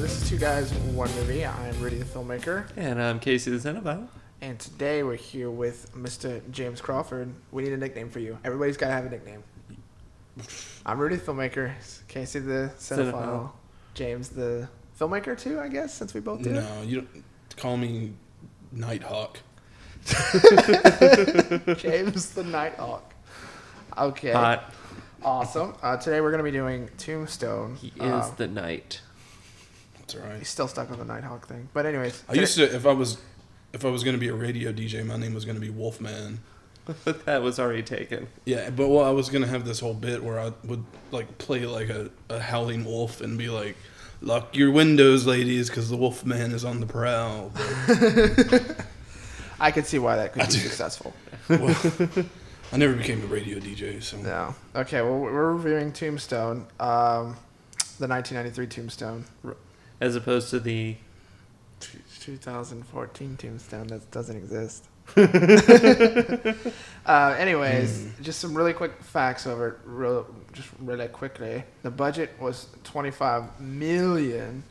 This is Two Guys, One Movie. I'm Rudy the filmmaker. And I'm Casey the Cinephile. And today we're here with Mr. James Crawford. We need a nickname for you. Everybody's got to have a nickname. I'm Rudy the filmmaker. Casey the Cinephile. James the filmmaker too, I guess, since we both do. No, you don't call me NightHawk. James the NightHawk. Okay. Hot. Awesome. Today we're going to be doing Tombstone. He is the knight. That's all right. He's still stuck on the NightHawk thing. But anyways. I used to, if I was going to be a radio DJ, my name was going to be Wolfman. That was already taken. Yeah, but I was going to have this whole bit where I would like play like a howling wolf and be like, "Lock your windows, ladies, because the Wolfman is on the prowl." I could see why that could be successful. Well, I never became a radio DJ, so. No. Okay, well, we're reviewing Tombstone, the 1993 Tombstone. As opposed to the 2014 Tombstone that doesn't exist. Anyways, just some really quick facts over it, just really quickly. The budget was $25 million.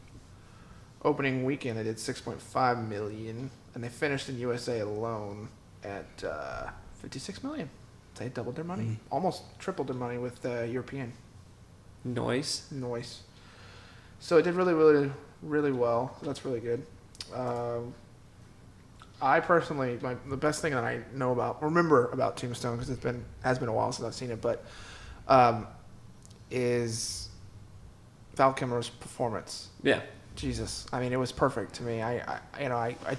Opening weekend, they did $6.5 million, and they finished in USA alone at $56 million. They doubled their money, almost tripled their money with European noise. So it did really, really, really well. So that's really good. I personally, the best thing that I remember about Tombstone, because it has been a while since I've seen it, but is Val Kilmer's performance. Yeah. Jesus, I mean, it was perfect to me. I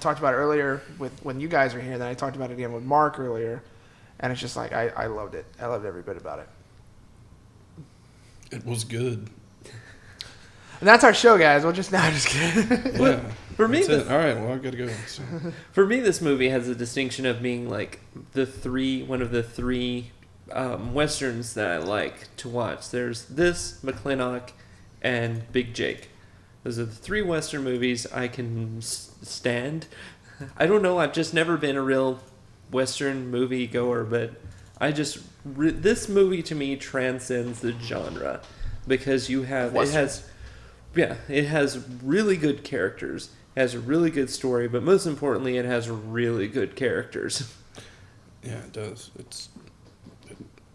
talked about it earlier when you guys were here, then I talked about it again with Mark earlier, and it's just like I loved it. I loved every bit about it. It was good. And that's our show, guys. Just kidding. Yeah. For me, all right. Well, I gotta go. So. For me, this movie has a distinction of being like one of the three westerns that I like to watch. There's this, McClintock, and Big Jake. Those are the three western movies I can stand. I don't know. I've just never been a real western movie goer, but this movie to me transcends the genre because it has really good characters. It has a really good story, but most importantly, it has really good characters. Yeah, it does.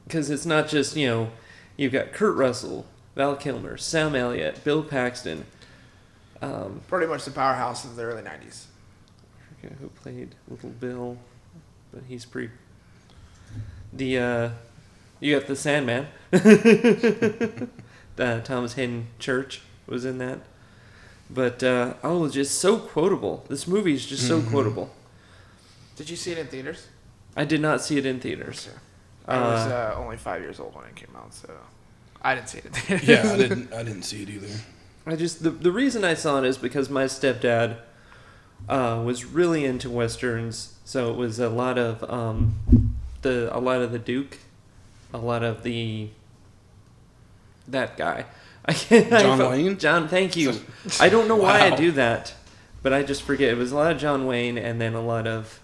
Because it's not just, you've got Kurt Russell, Val Kilmer, Sam Elliott, Bill Paxton. Pretty much the powerhouse of the early 90s. I forget who played Little Bill, but he's pretty... you got the Sandman. Thomas Hayden Church was in that. But, just so quotable. This movie is just so quotable. Did you see it in theaters? I did not see it in theaters. Okay. I was only 5 years old when it came out, so I didn't see it in theaters. Yeah, I didn't see it either. The reason I saw it is because my stepdad was really into westerns, so it was a lot of the Duke, a lot of that guy. John Wayne? John, thank you. I don't know why I do that, but I just forget. It was a lot of John Wayne and then a lot of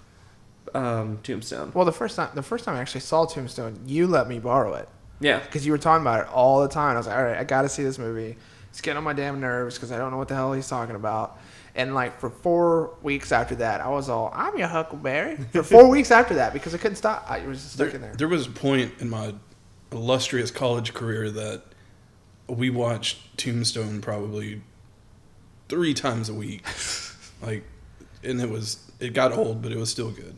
Tombstone. Well, the first time I actually saw Tombstone, you let me borrow it. Yeah. Because you were talking about it all the time. I was like, all right, I got to see this movie. It's getting on my damn nerves because I don't know what the hell he's talking about. And like for 4 weeks after that, I was all, I'm your Huckleberry. For 4 weeks after that because I couldn't stop. I was just stuck in there. There was a point in my illustrious college career that we watched Tombstone probably 3 times a week. And it got old, but it was still good.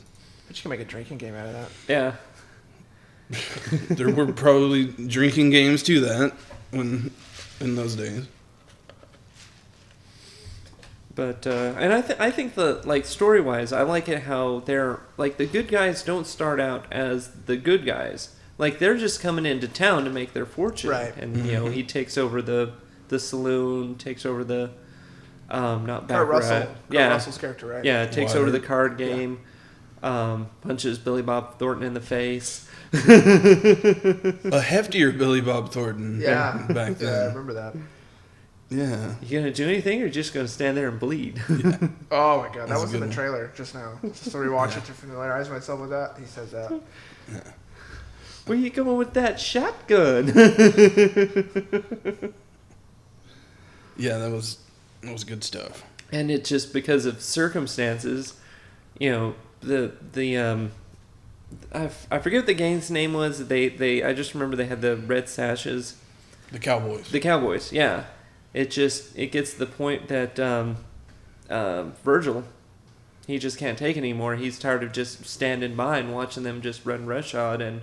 But you can make a drinking game out of that. Yeah. There were probably drinking games to that in those days. But and I think the story wise, I like it how they're the good guys don't start out as the good guys. They're just coming into town to make their fortune, right? And he takes over the saloon, takes over the not Kurt Russell. Kurt Russell's character, right? Yeah, takes over the card game. Yeah. Punches Billy Bob Thornton in the face. A heftier Billy Bob Thornton. Yeah, back then. Yeah, I remember that. Yeah. You gonna do anything, or you just gonna stand there and bleed? Yeah. Oh my god, that was in the trailer just now. Just to rewatch it to familiarize myself with that. He says that. Yeah. Where you going with that shotgun? Yeah, that was That was good stuff. And it just because of circumstances, you know, I forget what the gang's name was. I just remember they had the red sashes. The Cowboys. The Cowboys, yeah. It gets to the point that Virgil, he just can't take it anymore. He's tired of just standing by and watching them just run roughshod, and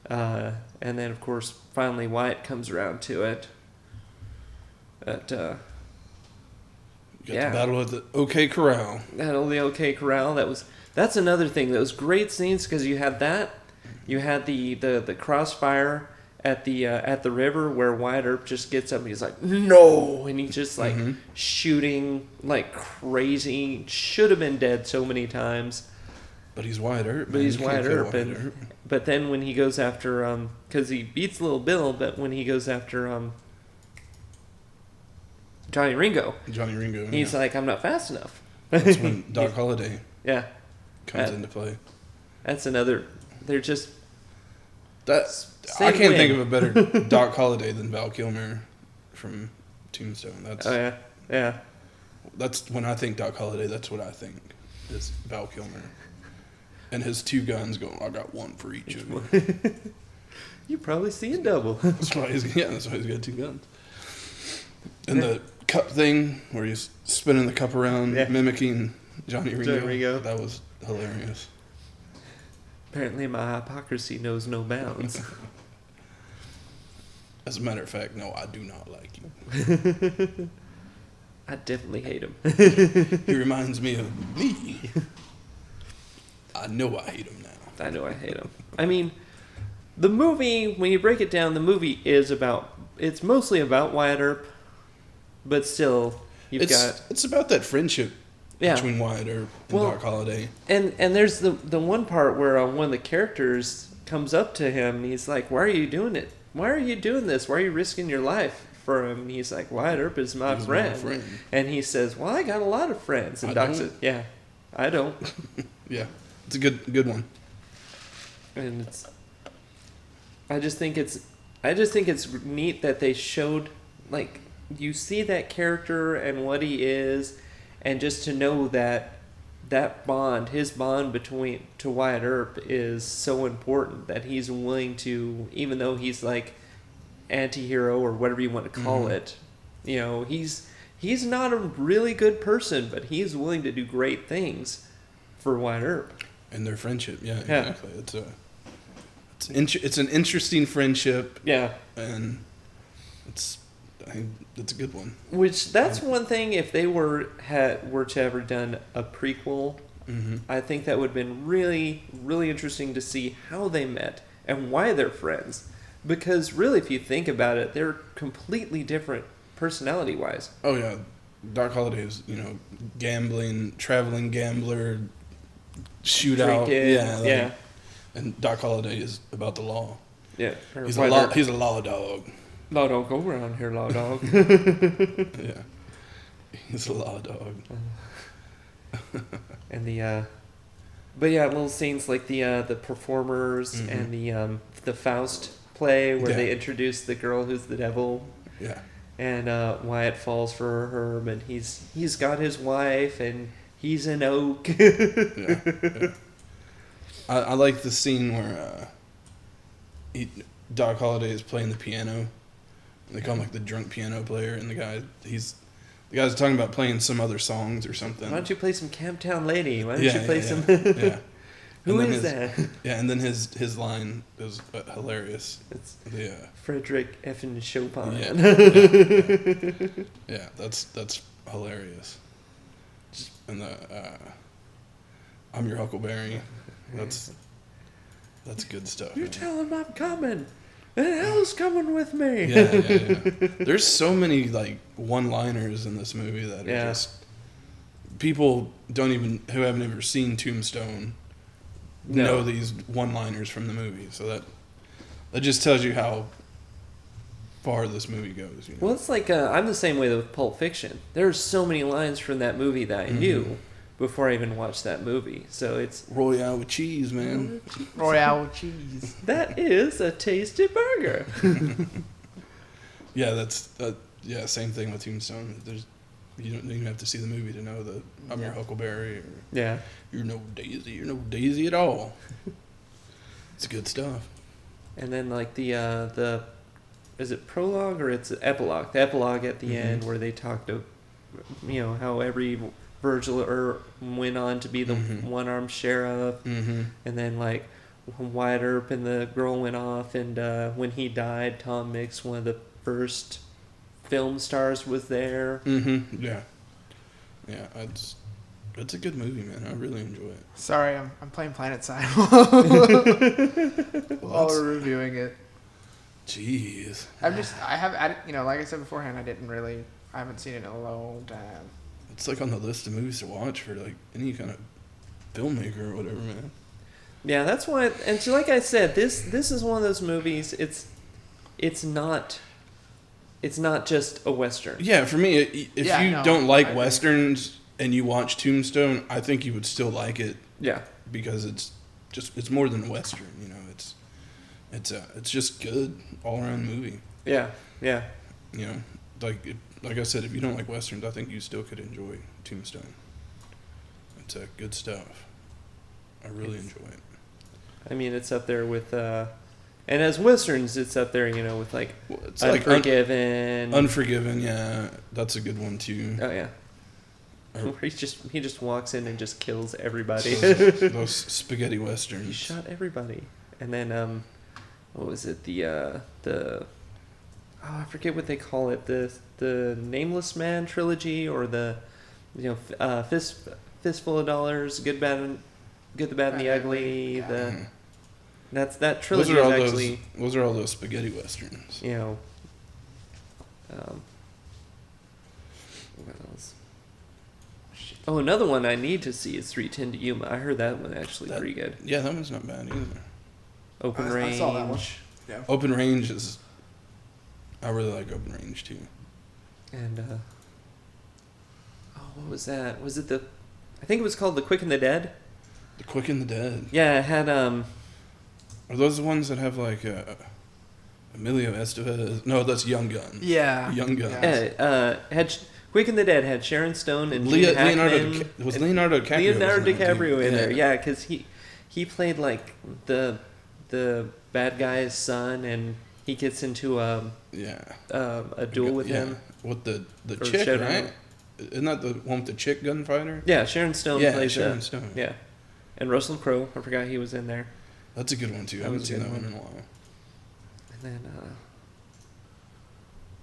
then of course finally Wyatt comes around to it. But the battle at the OK Corral. The OK Corral. That's another thing. Those great scenes because you had that, you had the crossfire at the river where Wyatt Earp just gets up and he's like, no, and he's just like shooting like crazy. Should have been dead so many times. But he's Wyatt Earp. But he's Wyatt Earp, but then when he goes after because he beats Little Bill, but when he goes after Johnny Ringo, he's like, I'm not fast enough. That's when Doc Holliday comes into play. That's another. They're just. I can't think of a better Doc Holliday than Val Kilmer from Tombstone. Yeah. That's when I think Doc Holliday. That's what I think is Val Kilmer, and his two guns going. I got one for each of you. You probably see a double. That's why he's got two guns. And the cup thing where he's spinning the cup around, mimicking Johnny Ringo. That was hilarious. Apparently my hypocrisy knows no bounds. As a matter of fact, no, I do not like you. I definitely hate him. He reminds me of me. I know I hate him now. I know I hate him. I mean, the movie, when you break it down, the movie it's mostly about Wyatt Earp, but still, it's about that friendship between Wyatt Earp and Doc Holliday. And there's the one part where one of the characters comes up to him and he's like, why are you doing it? Why are you doing this? Why are you risking your life for him? And he's like, Wyatt Earp is my friend. And he says, well, I got a lot of friends. And Doc says, yeah, I don't. Yeah, it's a good one. And I just think it's neat that they showed, like, you see that character and what he is, and just to know that bond, his bond to Wyatt Earp is so important that he's willing to, even though he's like anti-hero or whatever you want to call it, you know, he's not a really good person, but he's willing to do great things for Wyatt Earp. And their friendship, exactly. It's an interesting friendship. Yeah. And it's a good one. Which that's one thing. If they were to ever done a prequel, I think that would have been really, really interesting to see how they met and why they're friends. Because really, if you think about it, they're completely different personality-wise. Oh yeah, Doc Holliday is traveling gambler, shootout. Yeah. And Doc Holliday is about the law. Yeah, he's a law dog. Law dog, go around here, law dog. Yeah, he's a law dog. And but yeah, little scenes like the performers and the Faust play where they introduce the girl who's the devil. Yeah. And Wyatt falls for her, but he's got his wife and he's an oak. Yeah. I like the scene where Doc Holliday is playing the piano. They call him like the drunk piano player, and the guy's talking about playing some other songs or something. Why don't you play some Camptown Lady? Why don't you play some? Yeah. Who is that? Yeah, and then his line is hilarious. It's the Frederick effing Chopin. Yeah, that's hilarious. And I'm your Huckleberry. That's good stuff. You tell him I'm coming. And hell's coming with me. Yeah. There's so many like one-liners in this movie that are just people who haven't ever seen Tombstone know these one-liners from the movie. So that just tells you how far this movie goes. You know? Well, it's like I'm the same way with Pulp Fiction. There's so many lines from that movie that I knew before I even watched that movie. So it's Royale with cheese, man. Royale with cheese. That is a tasty burger. Yeah, that's same thing with Tombstone. You don't even have to see the movie to know that I'm your Huckleberry. Or Yeah. You're no Daisy. You're no Daisy at all. It's good stuff. And then like the is it prologue or it's epilogue? The epilogue at the end where they talked to, how every Virgil went on to be the one-armed sheriff, and then like Wyatt Earp and the girl went off, and when he died, Tom Mix, one of the first film stars, was there. Yeah, it's a good movie, man. I really enjoy it. Sorry, I'm playing Planet Side while we're reviewing it. Jeez. Like I said beforehand, I haven't seen it in a long time. It's like on the list of movies to watch for like any kind of filmmaker or whatever, man. Yeah, that's why. And so, like I said, this is one of those movies. It's not just a Western. Yeah, for me, if you don't like Westerns and you watch Tombstone, I think you would still like it. Yeah. Because it's more than a Western, It's just good all around movie. Yeah. Yeah. Like I said, if you don't like Westerns, I think you still could enjoy Tombstone. It's good stuff. I really enjoy it. I mean, it's up there with, and as Westerns, it's up there, with like Unforgiven. Unforgiven, yeah, that's a good one too. Oh yeah. Where he just walks in and just kills everybody. Those spaghetti Westerns. He shot everybody, and then what was it? I forget what they call it. The Nameless Man trilogy, or the Fistful of Dollars, Good, the Bad, and the Ugly. Yeah. That trilogy is actually. Those are all those spaghetti Westerns. What else? Oh, another one I need to see is 3:10 to Yuma. I heard that one actually pretty good. Yeah, that one's not bad either. Open Range. I saw that one. Yeah. Open Range is. I really like Open Range too. And what was that? Was it I think it was called The Quick and the Dead. The Quick and the Dead. Yeah, it had Are those the ones that have like Emilio Estevez? No, that's Young Gun. Yeah. Young Gun. Yeah. Had Quick and the Dead had Sharon Stone and Gene Hackman. Was Leonardo DiCaprio? Leonardo DiCaprio in there, yeah, because he played like the bad guy's son, and he gets into a duel with him. With the chick, right? Isn't that the one with the chick gunfighter? Yeah, Sharon Stone plays Sharon Stone. Yeah, and Russell Crowe. I forgot he was in there. That's a good one too. I haven't seen that one in a while. And then,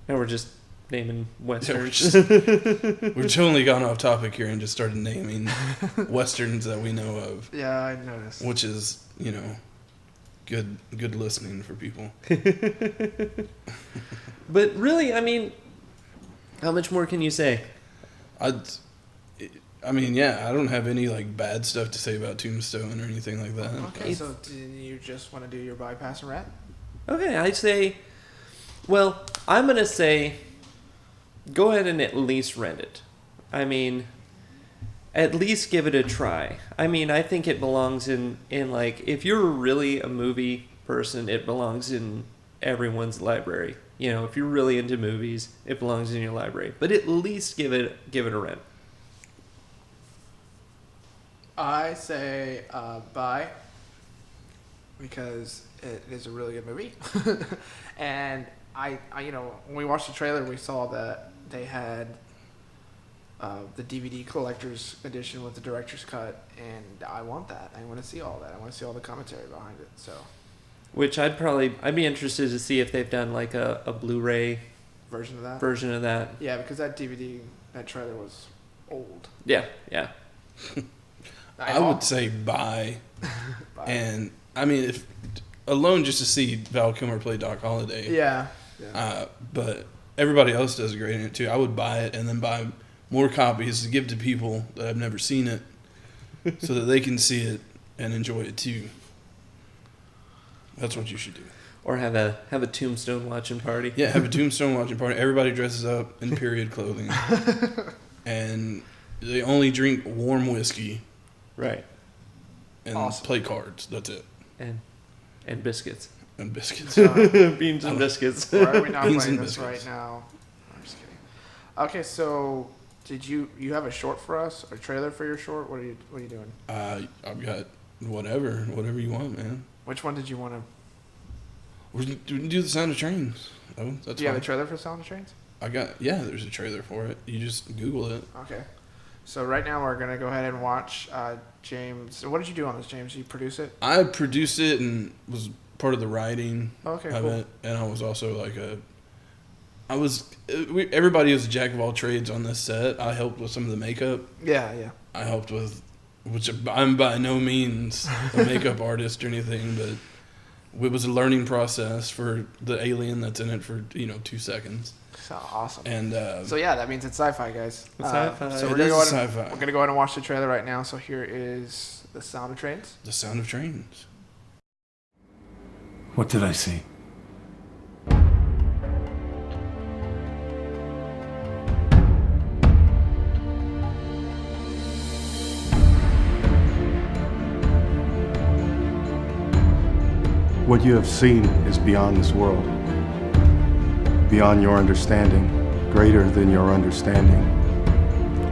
now we're just naming westerns. We've totally gone off topic here and just started naming westerns that we know of. Yeah, I noticed. Which is, good listening for people. But really, I mean, how much more can you say? I don't have any like bad stuff to say about Tombstone or anything like that. Okay, so do you just want to do your bypass and rant? Okay, I'd say, well, I'm going to say, go ahead and at least rent it. I mean, at least give it a try. I mean, I think it belongs in like, if you're really a movie person, it belongs in everyone's library. If you're really into movies, it belongs in your library. But at least give it a rent. I say buy, because it is a really good movie. And I when we watched the trailer, we saw that they had the DVD collector's edition with the director's cut, and I want that. I want to see all that. I want to see all the commentary behind it. So, which I'd be interested to see if they've done like a Blu-ray version of that. Yeah, because that trailer was old. Yeah. I would say buy. And I mean, if alone just to see Val Kilmer play Doc Holliday. Yeah. But everybody else does great in it too. I would buy it and then buy more copies to give to people that have never seen it, so that they can see it and enjoy it too. That's what you should do. Or have a Tombstone watching party. Yeah, have a Tombstone watching party. Everybody dresses up in period clothing, and they only drink warm whiskey. Right. And play cards. That's it. And biscuits. And biscuits. Beans and biscuits. Why are we not playing this right now? I'm just kidding. Okay, so you have a short for us? A trailer for your short? What are you doing? I've got whatever you want, man. Which one did you want to? We can do the Sound of Trains. Oh, that's Do you have a fine. trailer for Sound of Trains? There's a trailer for it. You just Google it. Okay. So right now we're gonna go ahead and watch James. So what did you do on this, James? You produce it? I produced it and was part of the writing Okay, of cool. it, and I was also everybody was a jack of all trades on this set. I helped with some of the makeup. Yeah. I helped with, which I'm by no means a makeup artist or anything, but it was a learning process for the alien that's in it for 2 seconds. So awesome. And So yeah, that means it's sci-fi, guys. It's sci-fi. So It we're gonna is go ahead and, sci-fi. we're gonna go ahead and watch the trailer right now. So here is the Sound of Trains. The Sound of Trains. What did I see? What you have seen is beyond this world, beyond your understanding, greater than your understanding.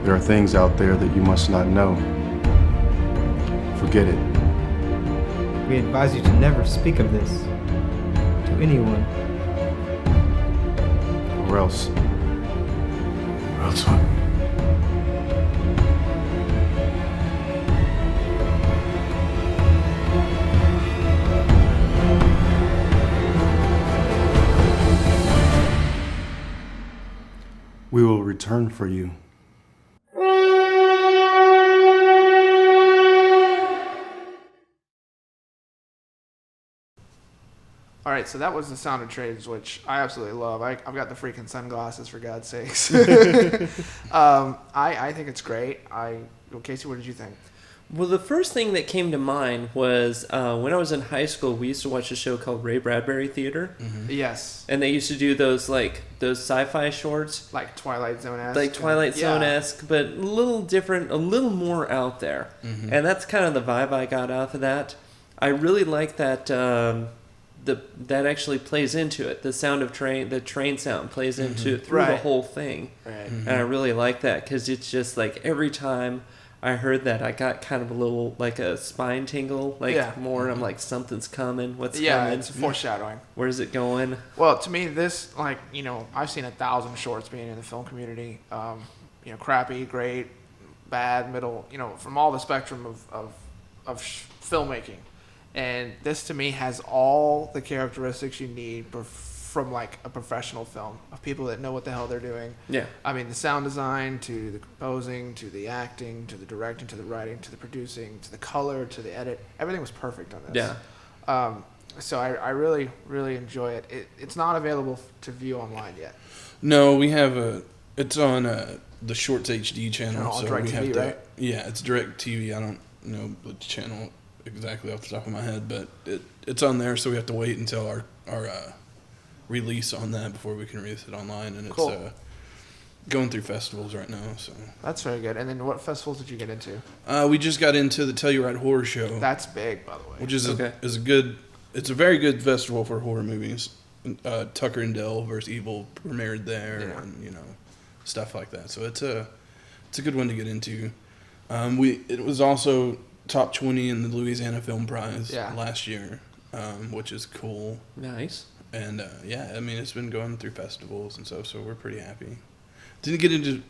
There are things out there that you must not know. Forget it. We advise you to never speak of this to anyone. Or else. Or else what? We will return for you. All right, so that was the Sound of Trains, which I absolutely love. I've got the freaking sunglasses, for God's sakes. I think it's great. Casey, what did you think? Well, the first thing that came to mind was when I was in high school, we used to watch a show called Ray Bradbury Theater. Mm-hmm. Yes. And they used to do those sci-fi shorts. Like Twilight Zone-esque. Like Twilight Zone-esque, but a little different, a little more out there. Mm-hmm. And that's kind of the vibe I got out of that. I really like that that actually plays into it. The train sound plays into it through the Right. whole thing. Right. And I really like that because it's just like every time I heard that, I got kind of a little like a spine tingle, more. And I'm like, something's coming. What's coming? It's foreshadowing. Where's it going? Well, to me, this, I've seen 1,000 shorts being in the film community. Crappy, great, bad, middle, from all the spectrum of filmmaking. And this, to me, has all the characteristics you need from, like, a professional film, of people that know what the hell they're doing. Yeah. I mean, the sound design, to the composing, to the acting, to the directing, to the writing, to the producing, to the color, to the edit. Everything was perfect on this. Yeah. So I really, really enjoy it. It's not available to view online yet. No, we have it's on the Shorts HD channel. On So we have DirecTV, to. right? Yeah, it's DirecTV. I don't know the channel exactly off the top of my head, but it's on there. So we have to wait until our release on that before we can release it online, and it's Cool. going through festivals right now. So That's very good. And then what festivals did you get into? we just got into the Telluride Horror Show, That's big, by the way. which is Okay. it's a very good festival for horror movies. Tucker and Dale vs. Evil premiered there, Yeah. and stuff like that. So it's a good one to get into. It was also top 20 in the Louisiana Film Prize last year, which is cool. Nice. And I mean, it's been going through festivals and stuff, so we're pretty happy. Didn't get into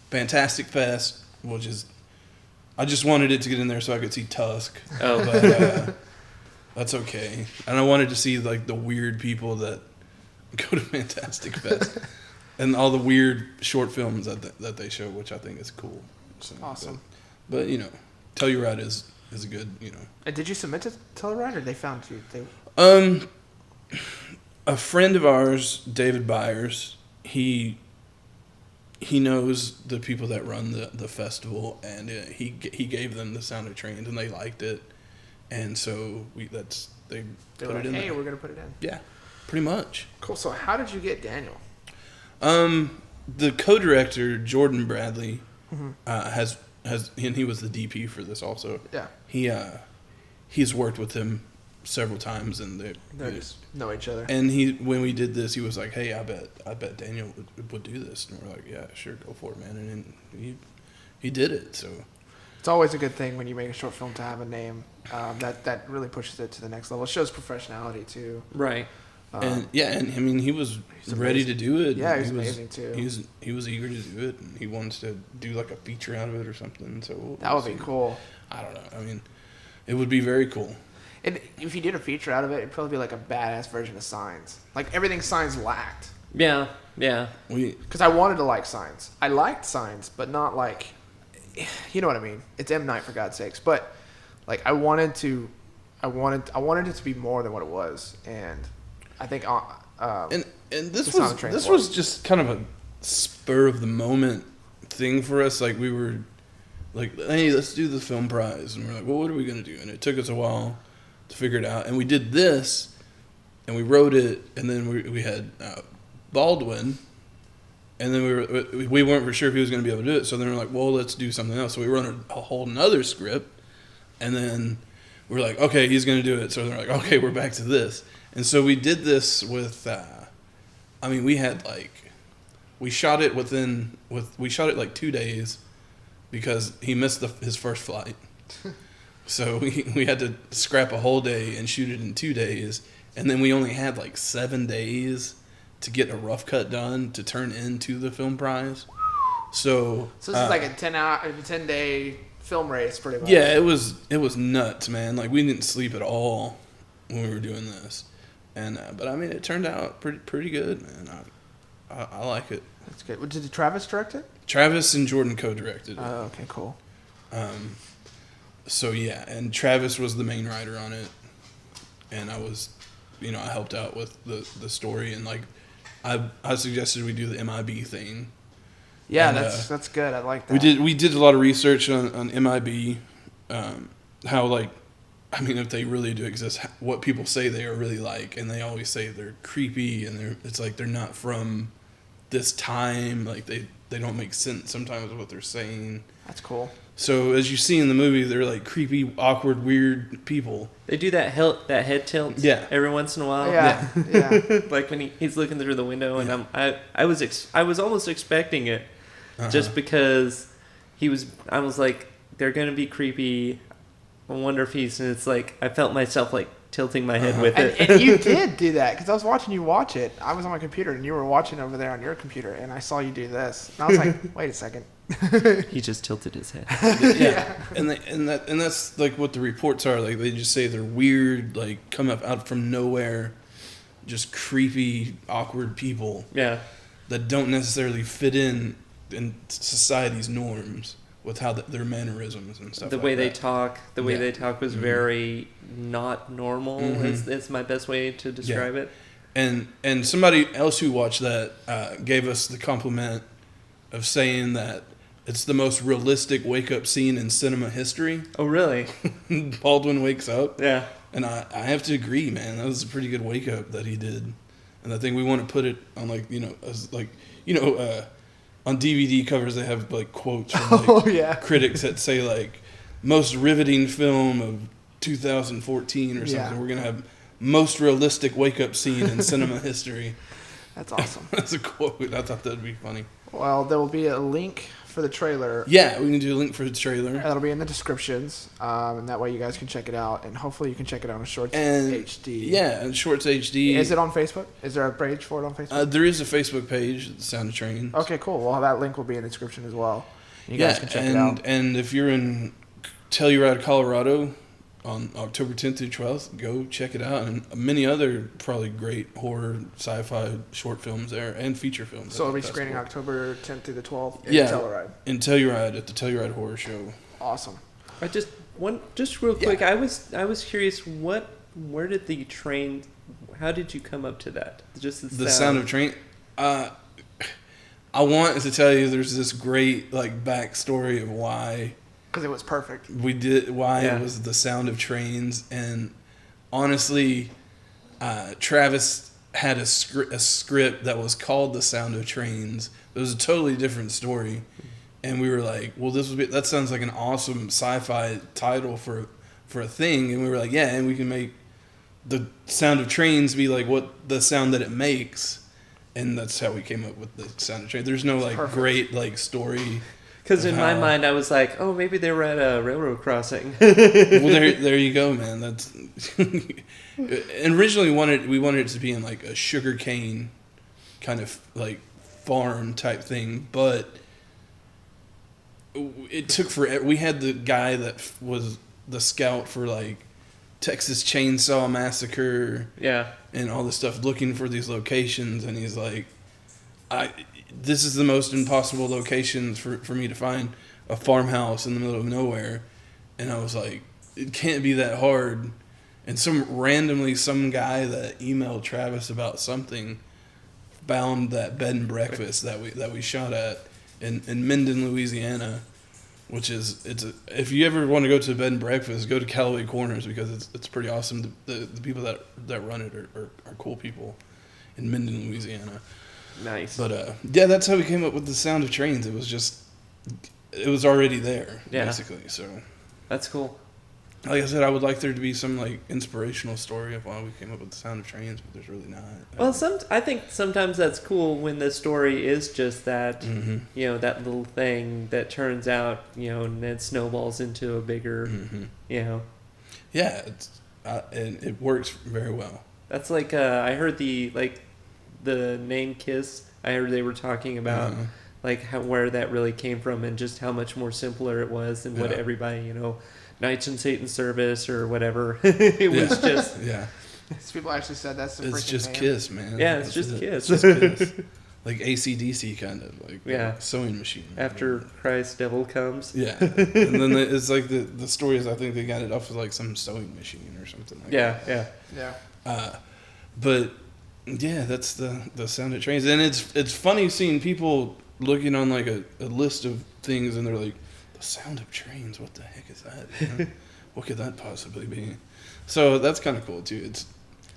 Fantastic Fest, which is, I just wanted it to get in there so I could see Tusk. Oh, But that's okay. And I wanted to see like the weird people that go to Fantastic Fest and all the weird short films that they show, which I think is cool. So, Awesome. But Telluride is a good, And did you submit to Telluride, or they found you? A friend of ours, David Byers, he knows the people that run the festival, and he gave them the Sound of Trains, and they liked it, and so they They put were it like, in hey, there. we're going to put it in. Yeah, pretty much. Cool. So how did you get Daniel? The co-director Jordan Bradley Mm-hmm. has and he was the DP for this also. Yeah. He's worked with him several times, and They just know each other. And when we did this, he was like, "Hey, I bet Daniel would do this," and we're like, "Yeah, sure, go for it, man." And then he did it. So It's always a good thing when you make a short film to have a name that really pushes it to the next level. It shows professionality too. Right. and I mean, he was ready to do it. Yeah, he's amazing too. He was eager to do it, and he wants to do like a feature out of it or something. So That would be cool. I don't know. I mean, it would be very cool. And if you did a feature out of it, it'd probably be like a badass version of Signs. Like everything Signs lacked. Yeah. Yeah. Because I wanted to like Signs. I liked Signs, but not like, you know what I mean. It's M. Night, for God's sakes. But like I wanted it to be more than what it was, and I think and this was just kind of a spur of the moment thing for us. Like we were like, hey, let's do the film prize, and we're like, well, what are we gonna do? And it took us a while to figure it out, and we did this, and we wrote it, and then we had Baldwin, and then we weren't for sure if he was going to be able to do it, so then we're like, well, let's do something else. So we wrote a whole another script, and then we're like, okay, he's going to do it. So they're like, okay, we're back to this, and so we did this with. I mean, we shot it like 2 days because he missed his first flight. So we had to scrap a whole day and shoot it in 2 days. And then we only had like 7 days to get a rough cut done to turn into the film prize. So this is like a 10-day film race, pretty much. Yeah, it was nuts, man. Like we didn't sleep at all when we were doing this. And but I mean, it turned out pretty good, man. I like it. That's good. Did Travis direct it? Travis and Jordan co-directed it. Oh, okay, cool. So yeah, and Travis was the main writer on it, and I was, I helped out with the story, and like, I suggested we do the MIB thing. Yeah, and, that's good. I like that. We did a lot of research on MIB, how like, I mean, if they really do exist, what people say they are really like, and they always say they're creepy, and it's like they're not from this time, like they don't make sense sometimes with what they're saying. That's cool. So as you see in the movie, they're like creepy, awkward, weird people. They do that head tilt every once in a while. Yeah. Like when he's looking through the window, and I was almost expecting it, just because I was like, they're gonna be creepy. I wonder if and it's like I felt myself like tilting my head with it. And you did do that because I was watching you watch it. I was on my computer and you were watching over there on your computer, and I saw you do this, and I was like, wait a second. He just tilted his head. Yeah, and that's like what the reports are. Like they just say they're weird, like come up out from nowhere, just creepy, awkward people. Yeah, that don't necessarily fit in society's norms with how their mannerisms and stuff. The way they talk was very not normal. It's my best way to describe it. And somebody else who watched that gave us the compliment of saying that it's the most realistic wake-up scene in cinema history. Oh, really? Baldwin wakes up. Yeah. And I have to agree, man. That was a pretty good wake-up that he did. And I think we want to put it on, on DVD covers they have, like, quotes from, critics that say, like, most riveting film of 2014 or something. Yeah. We're going to have most realistic wake-up scene in cinema history. That's awesome. That's a quote. I thought that would be funny. Well, there will be a link for the trailer. Yeah, we can do a link for the trailer. That'll be in the descriptions, and that way you guys can check it out, and hopefully you can check it out on Shorts HD. Yeah, and Shorts HD. Is it on Facebook? Is there a page for it on Facebook? There is a Facebook page, The Sound of Trains. Okay, cool. Well, that link will be in the description as well. You guys can check it out. And if you're in Telluride, Colorado, on October 10th through 12th, go check it out. And many other probably great horror, sci-fi short films there and feature films. So it'll be screening October 10th through the 12th in Telluride. In Telluride at the Telluride Horror Show. Awesome. Just real quick. I was curious. Where did the train? How did you come up to that? Just the sound of train. I want to tell you there's this great backstory of why. Because it was perfect. It was the sound of trains, and honestly, Travis had a script that was called The Sound of Trains. It was a totally different story, and we were like, "Well, that sounds like an awesome sci-fi title for a thing," and we were like, "Yeah, and we can make the sound of trains be like what the sound that it makes, and that's how we came up with the sound of trains. There's no like Perfect. great like story. Because in my How- mind, I was like, oh, maybe they were at a railroad crossing. Well, there you go, man. That's and originally we wanted it to be in like a sugarcane kind of like farm type thing, but it took forever. We had the guy that was the scout for like Texas Chainsaw Massacre Yeah. and all this stuff, looking for these locations, and he's like, this is the most impossible locations for me to find a farmhouse in the middle of nowhere. And I was like, it can't be that hard. And some guy that emailed Travis about something found that bed and breakfast that we shot at in Minden, Louisiana, which is if you ever want to go to a bed and breakfast, go to Callaway Corners, because it's pretty awesome. The people that run it are cool people in Minden, Louisiana. Nice. But yeah, that's how we came up with the sound of trains. It was already there, Yeah. basically. So, That's cool. like I said, I would like there to be some like inspirational story of why we came up with the sound of trains, but there's really not. Well, I think sometimes that's cool when the story is just that, Mm-hmm. you know, that little thing that turns out, you know, and then snowballs into a bigger, Mm-hmm. you know. Yeah, and it works very well. That's like I heard the name Kiss. I heard they were talking about Uh-huh. like where that really came from and just how much more simpler it was than what Yeah. everybody, you know, Knights in Satan's Service or whatever. It was Yeah. just Yeah, These people actually said that's the it's freaking just name. Kiss, man. Yeah, it's That's just it. Kiss. It's just Kiss. Like AC/DC kind of like Yeah. sewing machine. after Christ Devil Comes. Yeah, and then it's like the story is I think they got it off of like some sewing machine or something like Yeah, that. yeah. Yeah. But yeah, that's the sound of trains, and it's funny seeing people looking on like a list of things, and they're like, the sound of trains. What the heck is that? You know? What could that possibly be? So that's kind of cool too. It's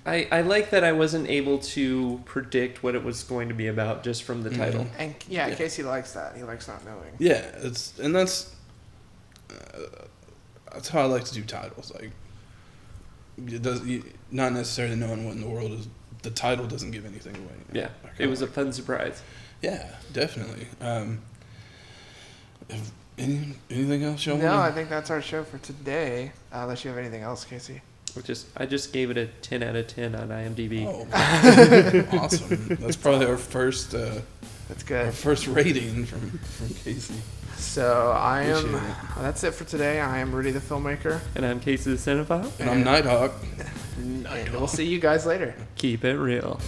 I like that I wasn't able to predict what it was going to be about just from the title. And yeah, Yeah. Casey likes that. He likes not knowing. yeah, that's how I like to do titles. Like not necessarily knowing what in the world is. The title doesn't give anything away. Yeah, I kinda it was a like fun surprise. Yeah, definitely. Anything else, y'all? No, wanna- I think that's our show for today. Unless you have anything else, Casey. I just gave it a 10 out of 10 on IMDb. Oh, awesome! That's probably our first That's good. rating from Casey. So Appreciate it. that's it for today. I am Rudy the filmmaker. And I'm Casey the Cinephile. And I'm NightHawk. And we'll see you guys later. Keep it real.